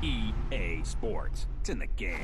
EA Sports. It's in the game.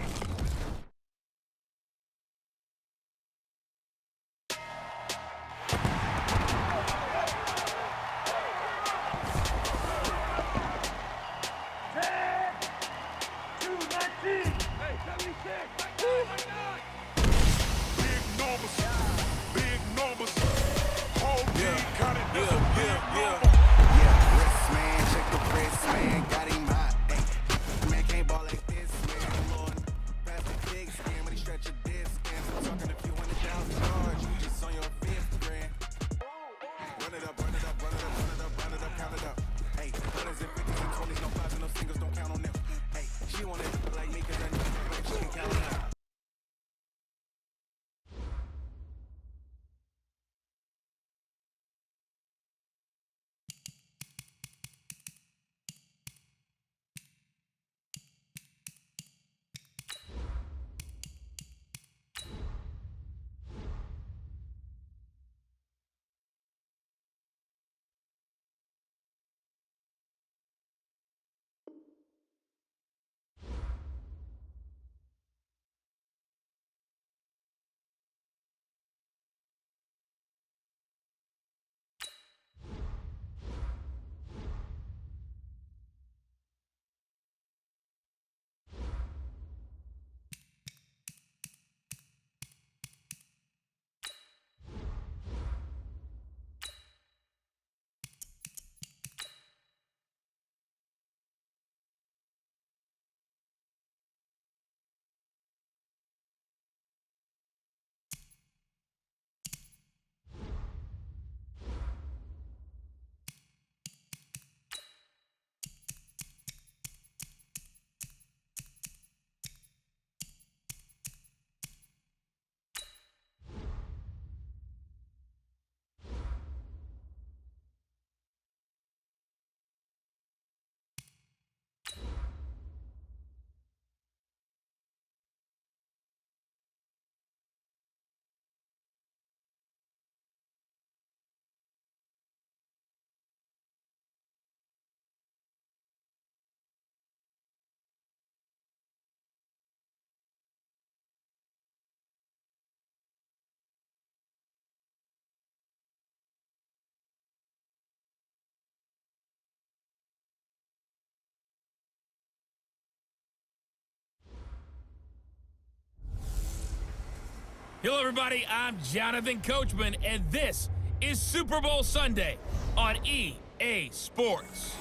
Hello, everybody. I'm Jonathan Coachman, and this is Super Bowl Sunday on EA Sports.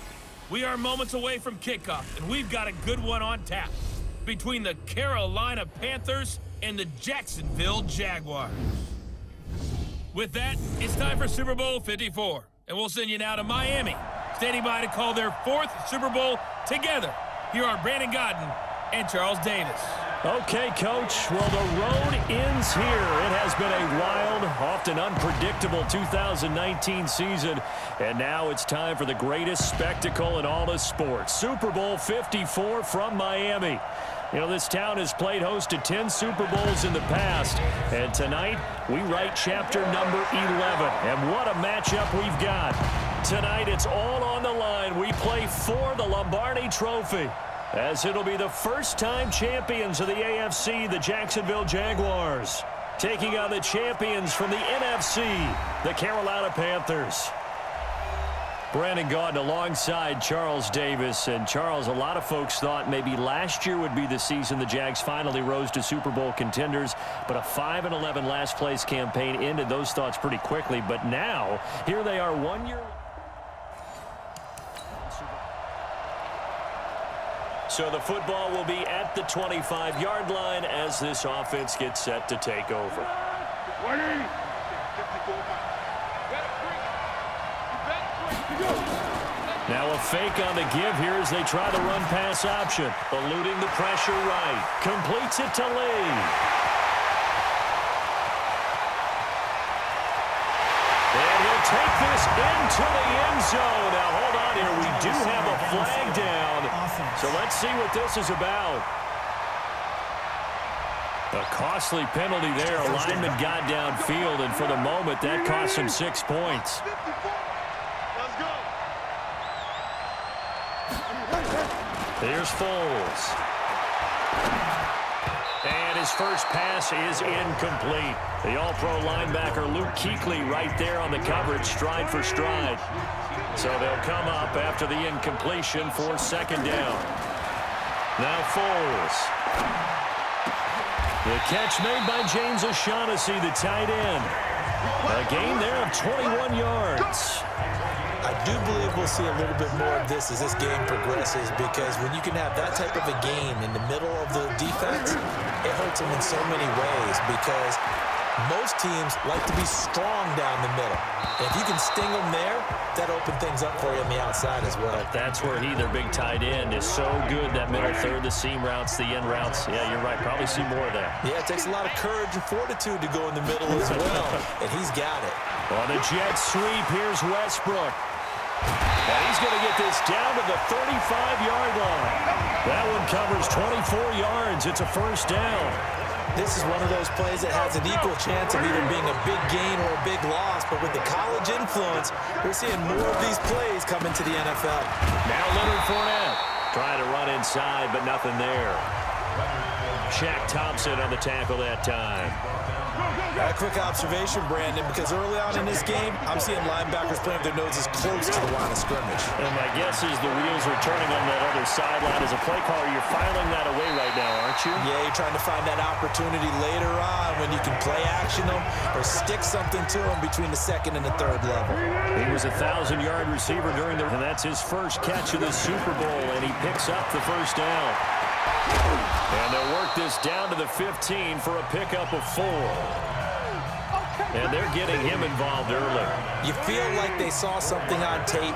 We are moments away from kickoff, and we've got a good one on tap between the Carolina Panthers and the Jacksonville Jaguars. With that, it's time for Super Bowl 54, and we'll send you now to Miami, standing by to call their fourth Super Bowl together. Here are Brandon Godden and Charles Davis. Okay, Coach. Well, the road ends here. It has been a wild, often unpredictable 2019 season, and now it's time for the greatest spectacle in all of sports. Super Bowl 54 from Miami. You know, this town has played host to 10 Super Bowls in the past, and tonight we write chapter number 11. And what a matchup we've got. Tonight it's all on the line. We play for the Lombardi Trophy, as it'll be the first-time champions of the AFC, the Jacksonville Jaguars, taking on the champions from the NFC, the Carolina Panthers. Brandon Gaudin alongside Charles Davis. And Charles, a lot of folks thought maybe last year would be the season the Jags finally rose to Super Bowl contenders, but a 5-11 last-place campaign ended those thoughts pretty quickly. But now, here they are 1 year. So the football will be at the 25-yard line as this offense gets set to take over. Now a fake on the give here as they try the run-pass option. Eluding the pressure right. Completes it to Lee. And he'll take this into the end zone. Now hold on here. We do have a flag down. So let's see what this is about. A costly penalty there. A lineman got downfield, and for the moment, that cost him 6 points. Here's Foles. And his first pass is incomplete. The all-pro linebacker Luke Kuechly right there on the coverage, stride for stride. So they'll come up after the incompletion for second down. Now Foles. The catch made by James O'Shaughnessy, the tight end. A gain there of 21 yards. I do believe we'll see a little bit more of this as this game progresses, because when you can have that type of a gain in the middle of the defense, it hurts them in so many ways, because most teams like to be strong down the middle. And if you can sting them there, that opens things up for you on the outside as well. But that's where their big tight end, is so good, that middle third, the seam routes, the in routes. Yeah, you're right. Probably see more of that. Yeah, it takes a lot of courage and fortitude to go in the middle as well, and he's got it. On the jet sweep, here's Westbrook. And he's going to get this down to the 35-yard line. That one covers 24 yards. It's a first down. This is one of those plays that has an equal chance of either being a big gain or a big loss, but with the college influence, we're seeing more of these plays come into the NFL. Now Leonard Fournette trying to run inside, but nothing there. Shaq Thompson on the tackle that time. A quick observation, Brandon, because early on in this game, I'm seeing linebackers playing their noses close to the line of scrimmage. And my guess is the wheels are turning on that other sideline. As a play caller, you're filing that away right now, aren't you? Yeah, you're trying to find that opportunity later on when you can play action them or stick something to them between the second and the third level. He was a 1,000-yard receiver during and that's his first catch of the Super Bowl, and he picks up the first down. And they'll work this down to the 15 for a pickup of 4. And they're getting him involved early. You feel like they saw something on tape,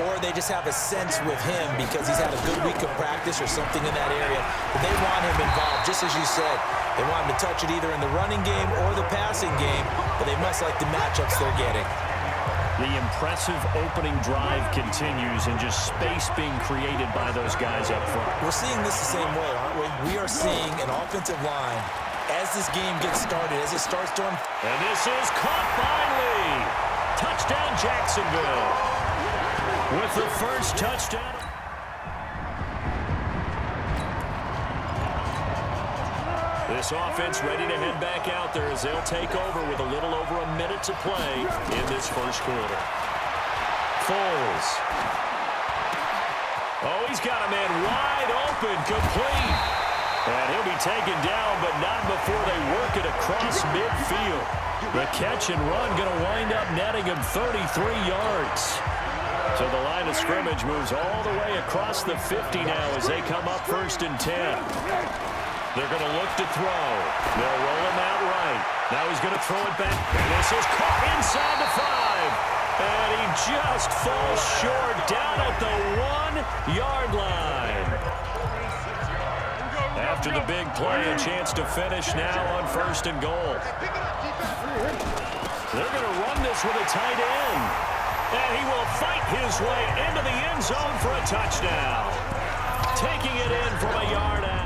or they just have a sense with him because he's had a good week of practice or something in that area. But they want him involved, just as you said. They want him to touch it either in the running game or the passing game, but they must like the matchups they're getting. The impressive opening drive continues, and just space being created by those guys up front. We're seeing this the same way, aren't we? We are seeing an offensive line as this game gets started, as it starts to... And this is caught by Lee. Touchdown, Jacksonville. With the first touchdown. This offense ready to head back out there as they'll take over with a little over a minute to play in this first quarter. Foles. Oh, he's got a man wide open, complete. And he'll be taken down, but not before they work it across midfield. The catch and run going to wind up netting him 33 yards. So the line of scrimmage moves all the way across the 50 now as they come up 1st and 10. They're going to look to throw. They'll roll him out right. Now he's going to throw it back. And this is caught inside the 5. And he just falls short down at the 1-yard line. After the big play, a chance to finish now on 1st and goal. They're going to run this with a tight end. And he will fight his way into the end zone for a touchdown. Taking it in from a yard out.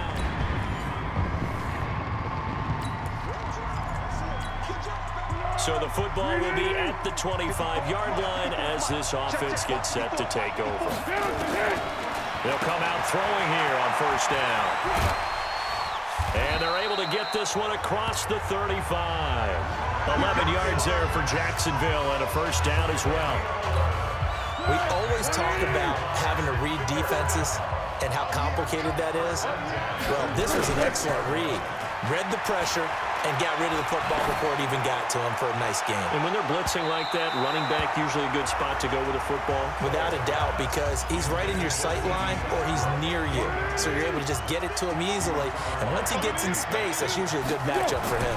So the football will be at the 25-yard line as this offense gets set to take over. They'll come out throwing here on 1st down. And they're able to get this one across the 35. 11 yards there for Jacksonville and a first down as well. We always talk about having to read defenses and how complicated that is. Well, this was an excellent read. Read the pressure and got rid of the football before it even got to him for a nice game. And when they're blitzing like that, running back usually a good spot to go with a football? Without a doubt, because he's right in your sight line or he's near you. So you're able to just get it to him easily. And once he gets in space, that's usually a good matchup for him.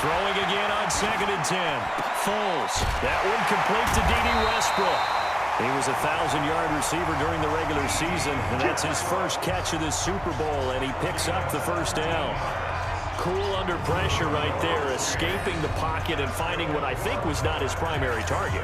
Throwing again on 2nd and 10. Foles. That one complete to D.D. Westbrook. He was a 1,000-yard receiver during the regular season, and that's his first catch of the Super Bowl, and he picks up the first down. Cool under pressure right there, escaping the pocket and finding what I think was not his primary target.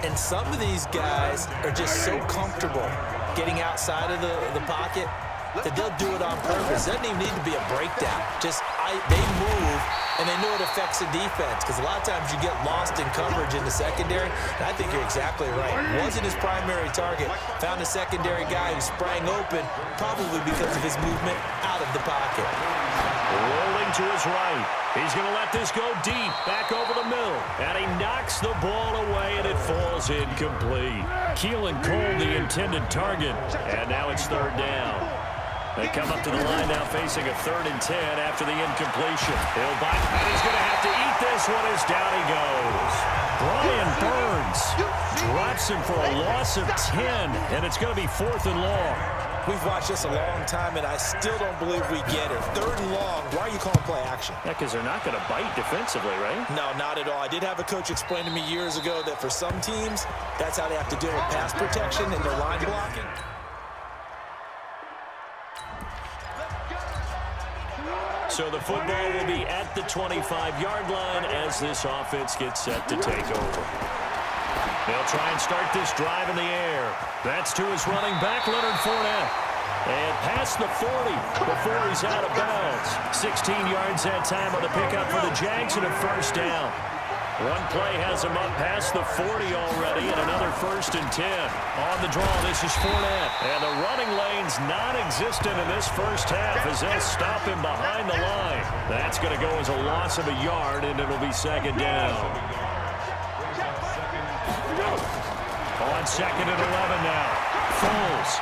And some of these guys are just so comfortable getting outside of the pocket that they'll do it on purpose. Doesn't even need to be a breakdown. Just they move, and they know it affects the defense because a lot of times you get lost in coverage in the secondary, and I think you're exactly right. Wasn't his primary target. Found a secondary guy who sprang open, probably because of his movement out of the pocket. Rolling to his right. He's going to let this go deep, back over the middle, and he knocks the ball away, and it falls incomplete. Keelan Cole, the intended target, and now it's third down. They come up to the line now facing a 3rd and 10 after the incompletion. He'll bite, and he's going to have to eat this one as down he goes. Brian Burns drops him for a loss of 10, and it's going to be 4th and long. We've watched this a long time, and I still don't believe we get it. 3rd and long, why are you calling play action? Yeah, because they're not going to bite defensively, right? No, not at all. I did have a coach explain to me years ago that for some teams, that's how they have to deal with pass protection and their line blocking. So the football will be at the 25-yard line as this offense gets set to take over. They'll try and start this drive in the air. That's to his running back, Leonard Fournette. And past the 40 before he's out of bounds. 16 yards that time on the pickup for the Jags and a 1st down. One play has him up past the 40 already and another 1st and 10. On the draw, this is Fournette. And the running lane's non-existent in this first half as they'll stop him behind the line. That's going to go as a loss of a yard, and it'll be 2nd down. On 2nd and 11 now. Foles.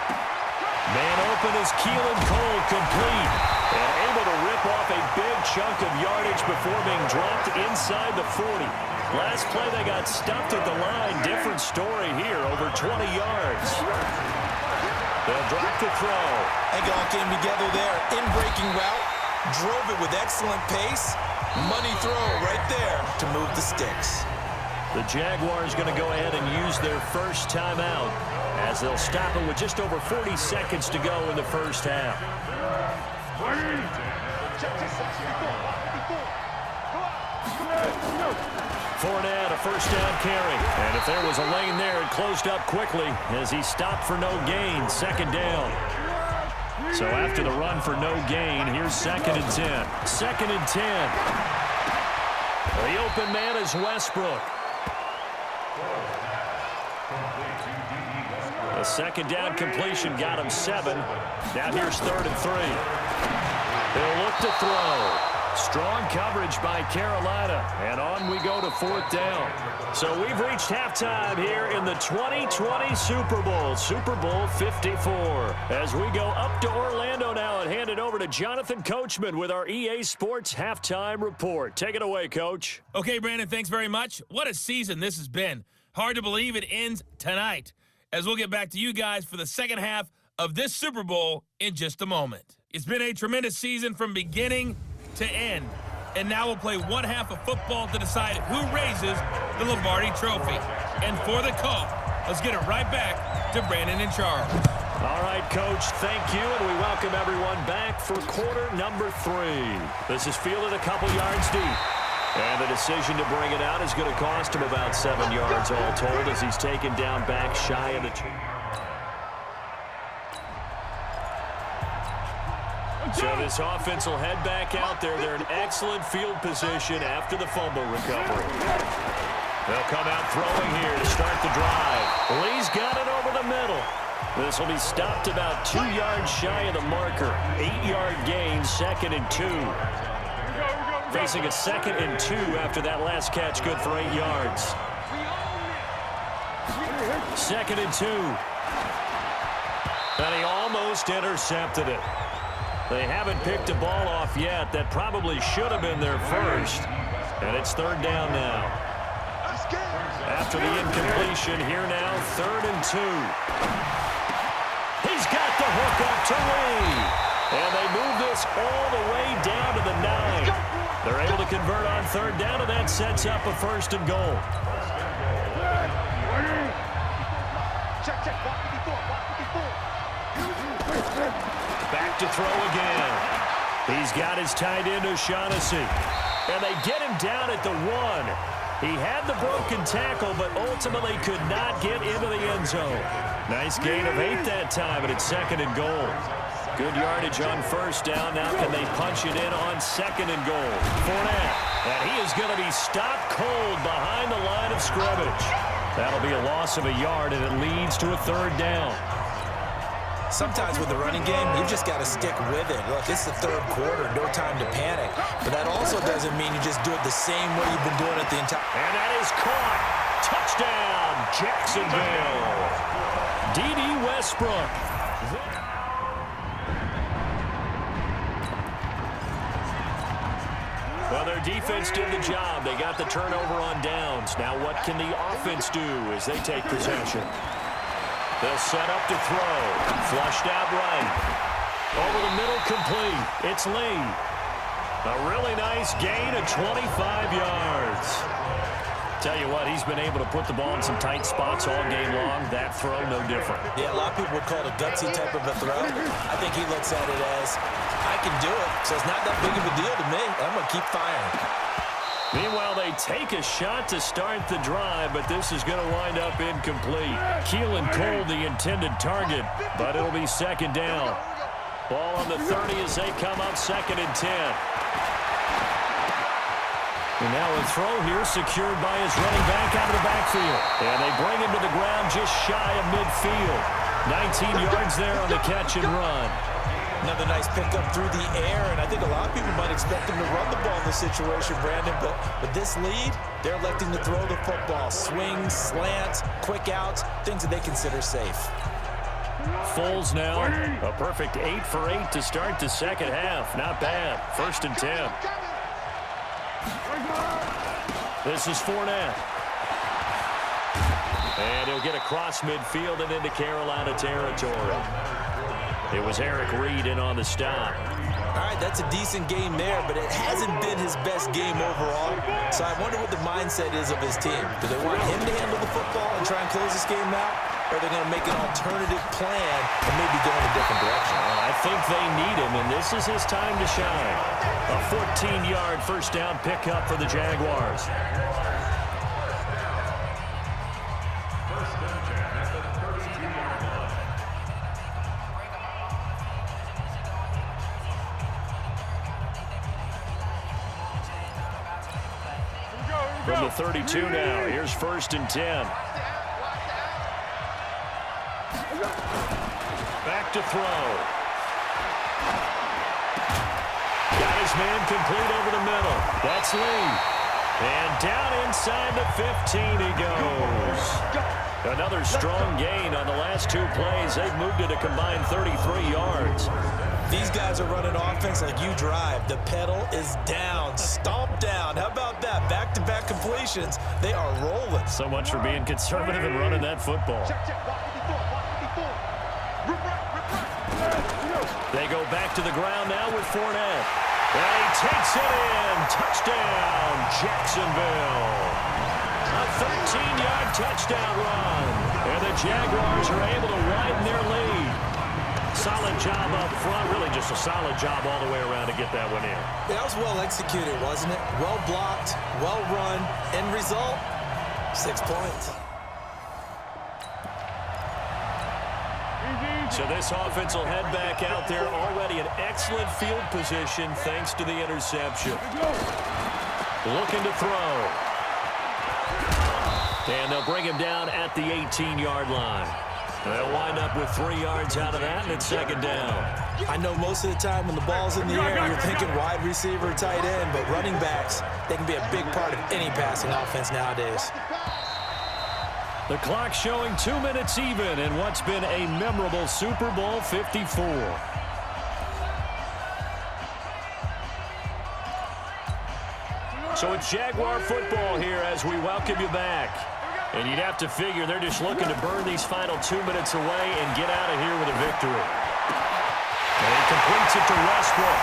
Man open is Keelan Cole, complete. And able to rip off a big chunk of yardage before being dropped inside the 40. Last play they got stuffed at the line. Different story here, over 20 yards. They'll drop the throw. And it all came together there. In-breaking route. Drove it with excellent pace. Money throw right there to move the sticks. The Jaguars going to go ahead and use their first timeout as they'll stop it with just over 40 seconds to go in the first half. Fournette, a 1st down carry. And if there was a lane there, it closed up quickly as he stopped for no gain. 2nd down. So after the run for no gain, here's 2nd and 10. 2nd and 10. The open man is Westbrook. A 2nd down completion got him 7. Now here's 3rd and 3. They'll look to throw. Strong coverage by Carolina. And on we go to 4th down. So we've reached halftime here in the 2020 Super Bowl. Super Bowl 54. As we go up to Orlando now and hand it over to Jonathan Coachman with our EA Sports Halftime Report. Take it away, Coach. Okay, Brandon, thanks very much. What a season this has been. Hard to believe it ends tonight, as we'll get back to you guys for the second half of this Super Bowl in just a moment. It's been a tremendous season from beginning to end, and now we'll play one half of football to decide who raises the Lombardi Trophy. And for the call, let's get it right back to Brandon and Charles. All right, Coach, thank you, and we welcome everyone back for quarter number 3. This is fielded a couple yards deep. And the decision to bring it out is going to cost him about 7 yards all told as he's taken down back shy of the 2. So this offense will head back out there. They're in excellent field position after the fumble recovery. They'll come out throwing here to start the drive. Lee's got it over the middle. This will be stopped about 2 yards shy of the marker. 8-yard gain, 2nd and 2. Facing a 2nd and 2 after that last catch, good for 8 yards. 2nd and 2. And he almost intercepted it. They haven't picked a ball off yet. That probably should have been their first. And it's 3rd down now. After the incompletion, here now, 3rd and 2. He's got the hook up to Lee. And they move this all the way down to the 9. They're able to convert on 3rd down, and that sets up a 1st and goal. Back to throw again. He's got his tight end, O'Shaughnessy. And they get him down at the 1. He had the broken tackle, but ultimately could not get into the end zone. Nice gain of 8 that time, and it's 2nd and goal. Good yardage on first down. Now can they punch it in on second and goal? Fournette. And he is going to be stopped cold behind the line of scrimmage. That'll be a loss of a yard, and it leads to a third down. Sometimes with the running game, you just got to stick with it. Look, it's the third quarter, no time to panic. But that also doesn't mean you just do it the same way you've been doing it the entire... And that is caught. Touchdown, Jacksonville. D.D. Westbrook. Well, their defense did the job. They got the turnover on downs. Now what can the offense do as they take possession? They'll set up to throw. Flushed out right. Over the middle, complete. It's Lee. A really nice gain of 25 yards. Tell you what, he's been able to put the ball in some tight spots all game long. That throw, no different. Yeah, a lot of people would call it a gutsy type of a throw. I think he looks at it as, I can do it, so it's not that big of a deal to me. I'm going to keep firing. Meanwhile, they take a shot to start the drive, but this is going to wind up incomplete. Keelan Cole, the intended target, but it'll be second down. Ball on the 30 as they come up second and 10. And now a throw here secured by his running back out of the backfield. And they bring him to the ground just shy of midfield. 19 yards there on the catch and run. Another nice pickup through the air, and I think a lot of people might expect him to run the ball in this situation, Brandon, but with this lead, they're electing to throw the football. Swings, slants, quick outs, things that they consider safe. Foles now, a perfect 8 for 8 to start the second half. Not bad. First and 10. This is Fournette. And he'll get across midfield and into Carolina territory. It was Eric Reed in on the stop. All right, that's a decent game there, but it hasn't been his best game overall. So I wonder what the mindset is of his team. Do they want him to handle the football and try and close this game out? Or are they going to make an alternative plan and maybe go in a different direction? I think they need him, and this is his time to shine. A 14-yard first down pickup for the Jaguars. From the 32 now, here's first and 10. Back to throw. Got his man complete over the middle. That's Lee. And down inside the 15 he goes. Another strong gain on the last two plays. They've moved it a combined 33 yards. These guys are running offense like you drive. The pedal is down, stomp down. How about that? Back-to-back completions. They are rolling. So much for being conservative and running that football. They go back to the ground now with Fournette. And he takes it in. Touchdown, Jacksonville. A 13-yard touchdown run. And the Jaguars are able to widen their lead. Solid job up front. Really just a solid job all the way around to get that one in. Yeah, that was well executed, wasn't it? Well blocked, well run. End result, 6 points. So this offense will head back out there, already in excellent field position thanks to the interception. Looking to throw. And they'll bring him down at the 18-yard line. They'll wind up with 3 yards out of that, and it's second down. I know most of the time when the ball's in the air, you're thinking wide receiver, tight end, but running backs, they can be a big part of any passing offense nowadays. The clock showing 2 minutes even in what's been a memorable Super Bowl 54. So it's Jaguar football here as we welcome you back. And you'd have to figure they're just looking to burn these final 2 minutes away and get out of here with a victory. And he completes it to Westbrook.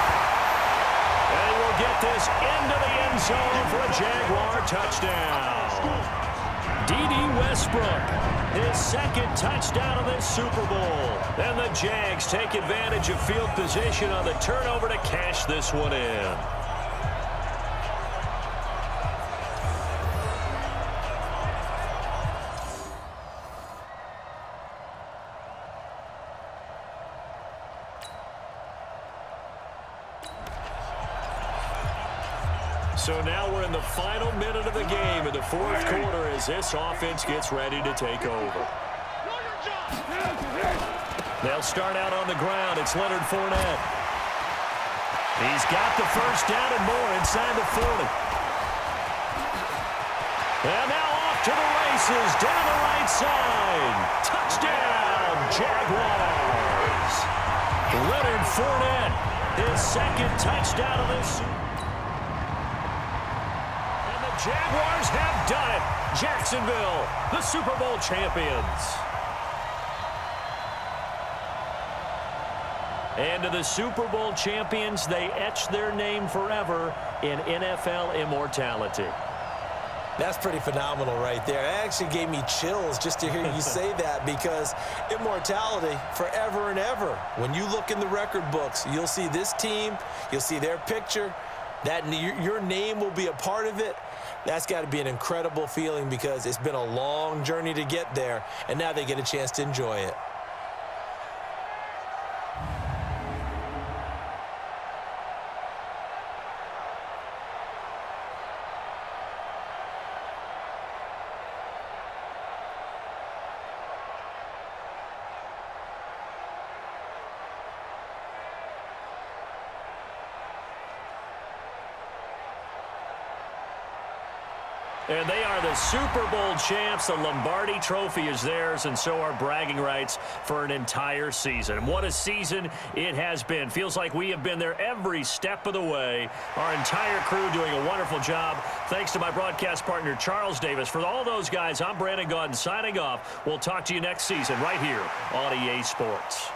And he will get this into the end zone for a Jaguar touchdown. D.D. Westbrook, his second touchdown of this Super Bowl. And the Jags take advantage of field position on the turnover to cash this one in. So now we're in the final minute of the game in the fourth quarter as this offense gets ready to take over. They'll start out on the ground. It's Leonard Fournette. He's got the first down and more inside the 40. And now off to the races down the right side. Touchdown, Jaguars. Leonard Fournette, his second touchdown of this season. And the Jaguars have done it. Jacksonville, the Super Bowl champions. And to the Super Bowl champions, they etch their name forever in NFL immortality. That's pretty phenomenal right there. It actually gave me chills just to hear you say that, because immortality forever and ever. When you look in the record books, you'll see this team, you'll see their picture, that your name will be a part of it. That's got to be an incredible feeling, because it's been a long journey to get there, and now they get a chance to enjoy it. And they are the Super Bowl champs. The Lombardi Trophy is theirs, and so are bragging rights for an entire season. And what a season it has been. Feels like we have been there every step of the way. Our entire crew doing a wonderful job. Thanks to my broadcast partner, Charles Davis. For all those guys, I'm Brandon Gaudin signing off. We'll talk to you next season right here on EA Sports.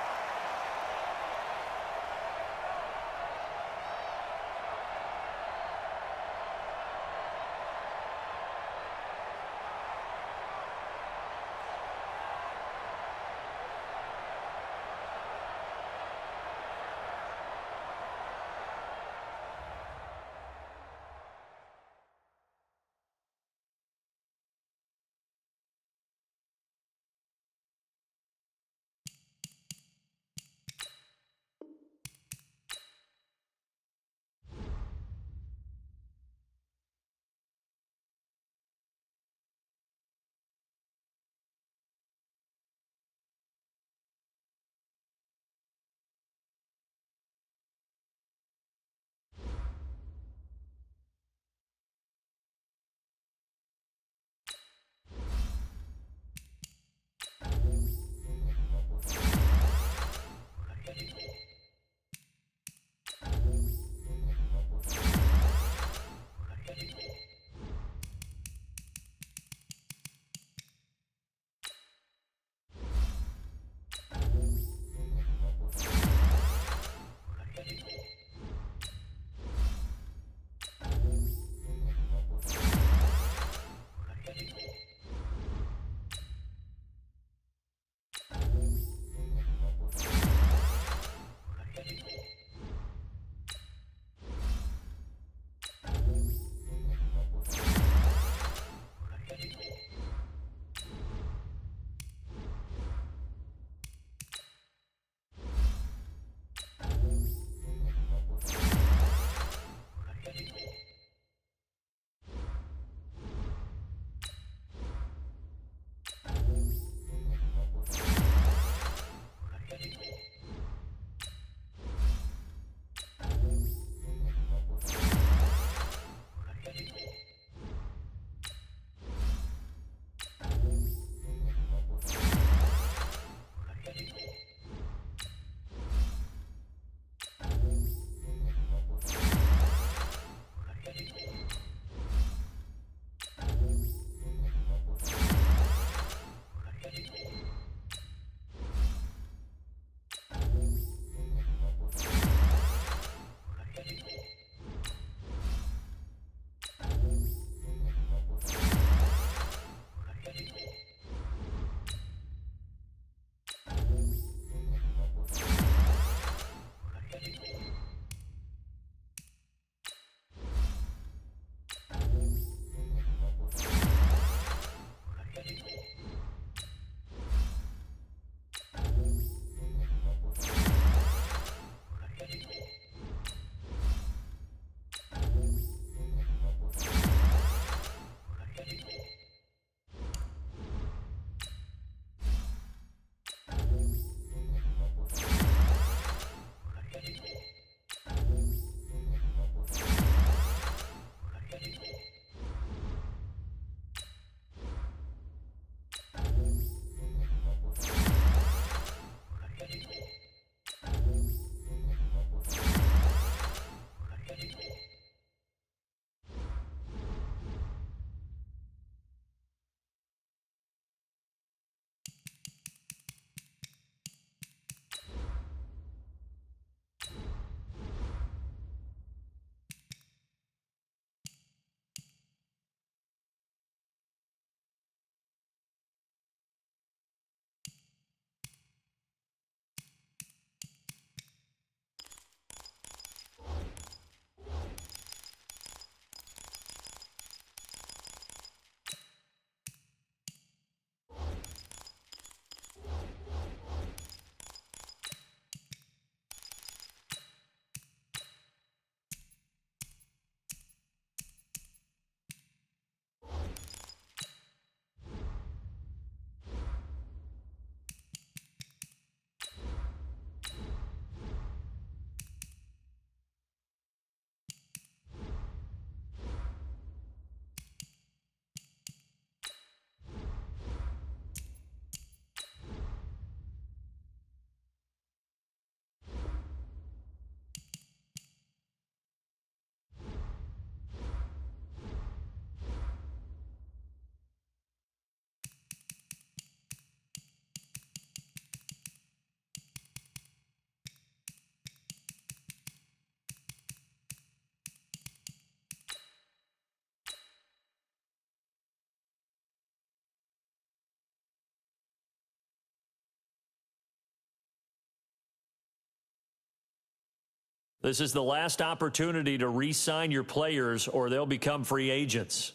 This is the last opportunity to re-sign your players or they'll become free agents.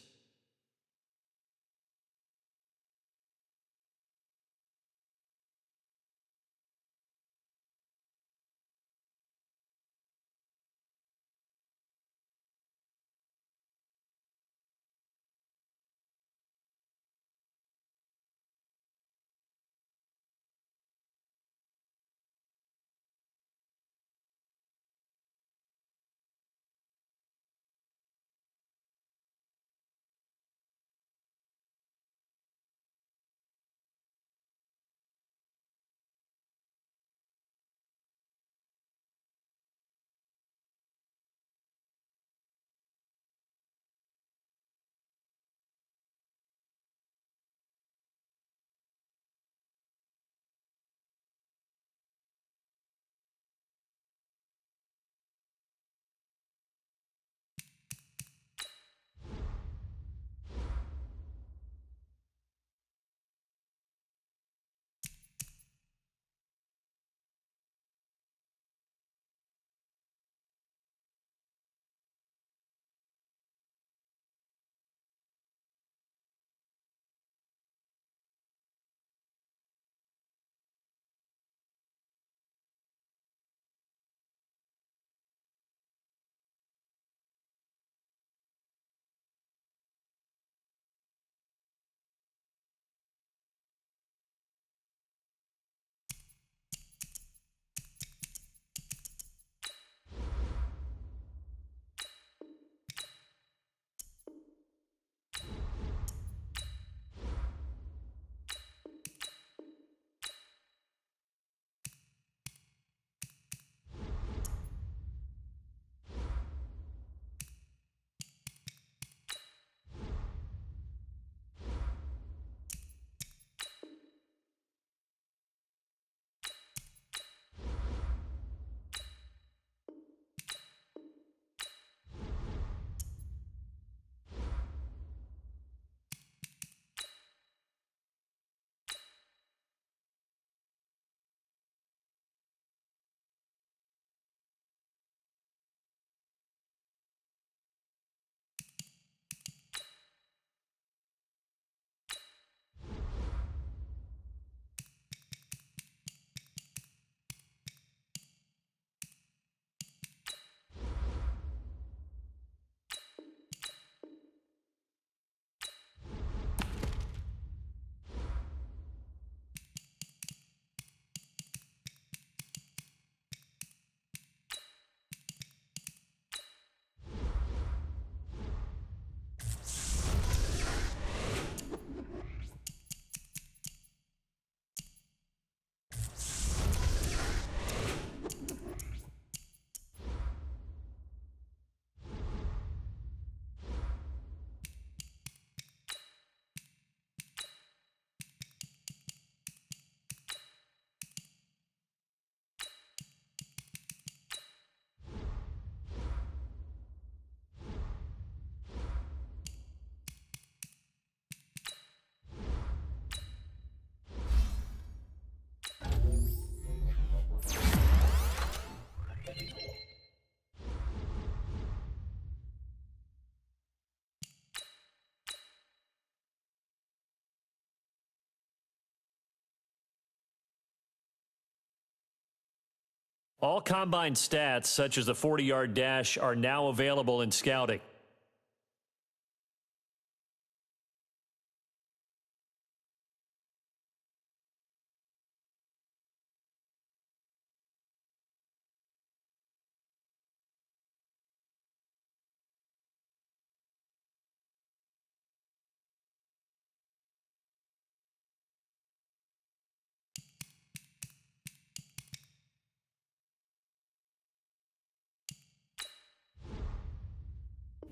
All combine stats, such as the 40-yard dash, are now available in scouting.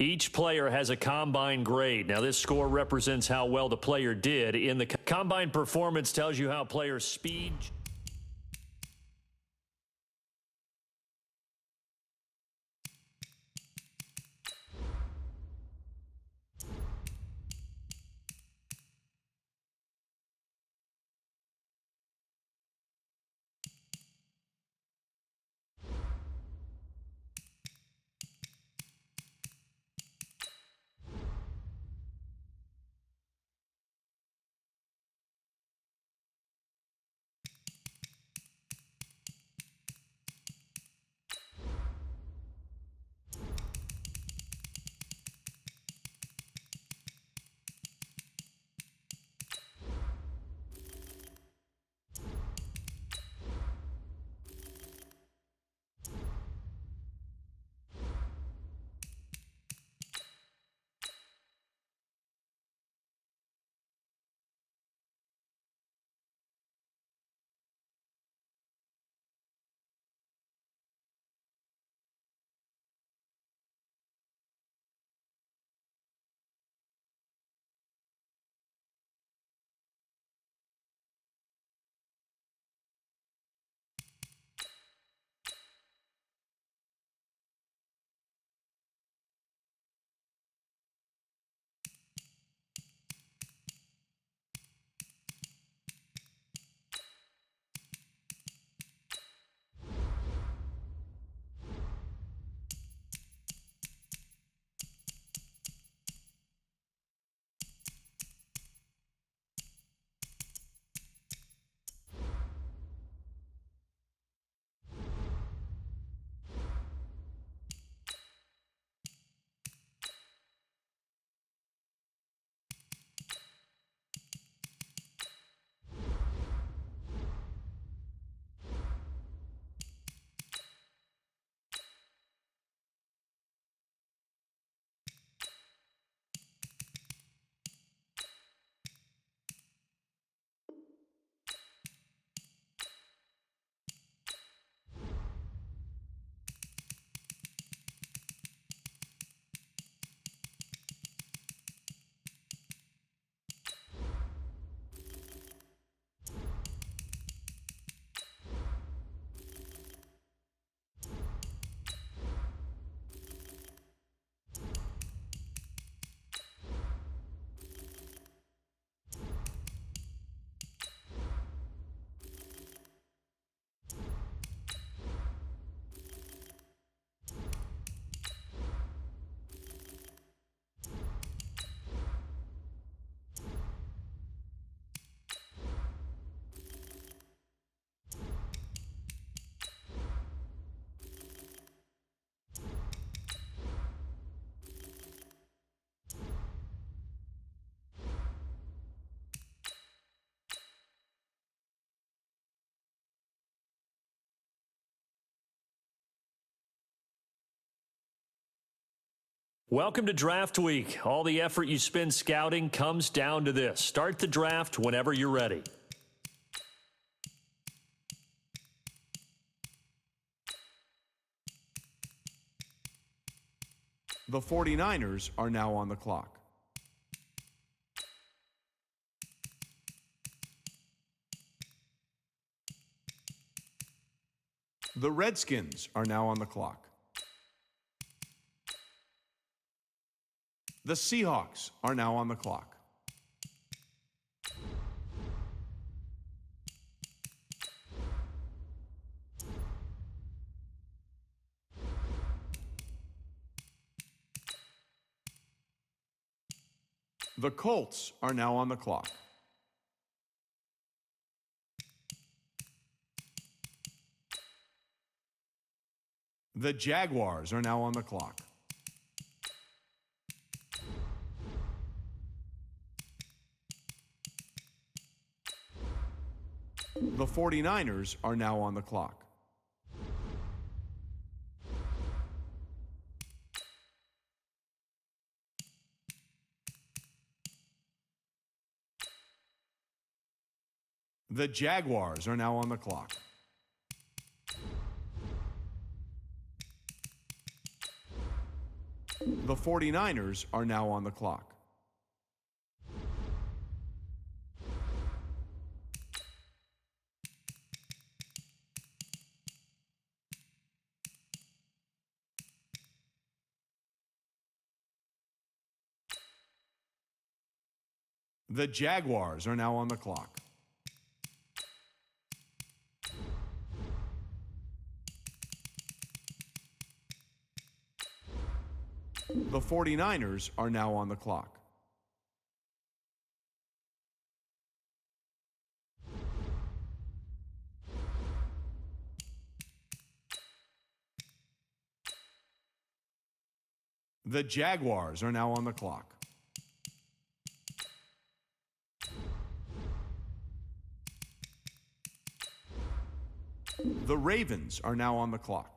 Each player has a combine grade. Now, this score represents how well the player did. In the combine performance tells you how players' speed... Welcome to Draft Week. All the effort you spend scouting comes down to this. Start the draft whenever you're ready. The 49ers are now on the clock. The Redskins are now on the clock. The Seahawks are now on the clock. The Colts are now on the clock. The Jaguars are now on the clock. The 49ers are now on the clock. The Jaguars are now on the clock. The 49ers are now on the clock. The Jaguars are now on the clock. The 49ers are now on the clock. The Jaguars are now on the clock. The Ravens are now on the clock.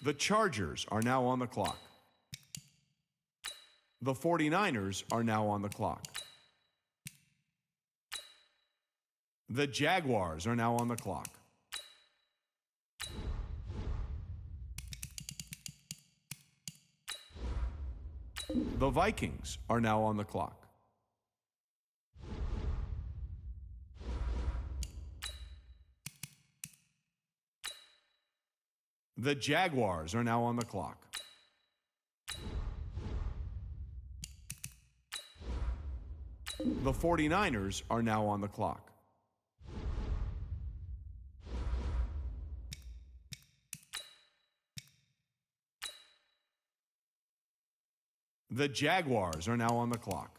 The Chargers are now on the clock. The 49ers are now on the clock. The Jaguars are now on the clock. The Vikings are now on the clock. The Jaguars are now on the clock. The 49ers are now on the clock. The Jaguars are now on the clock.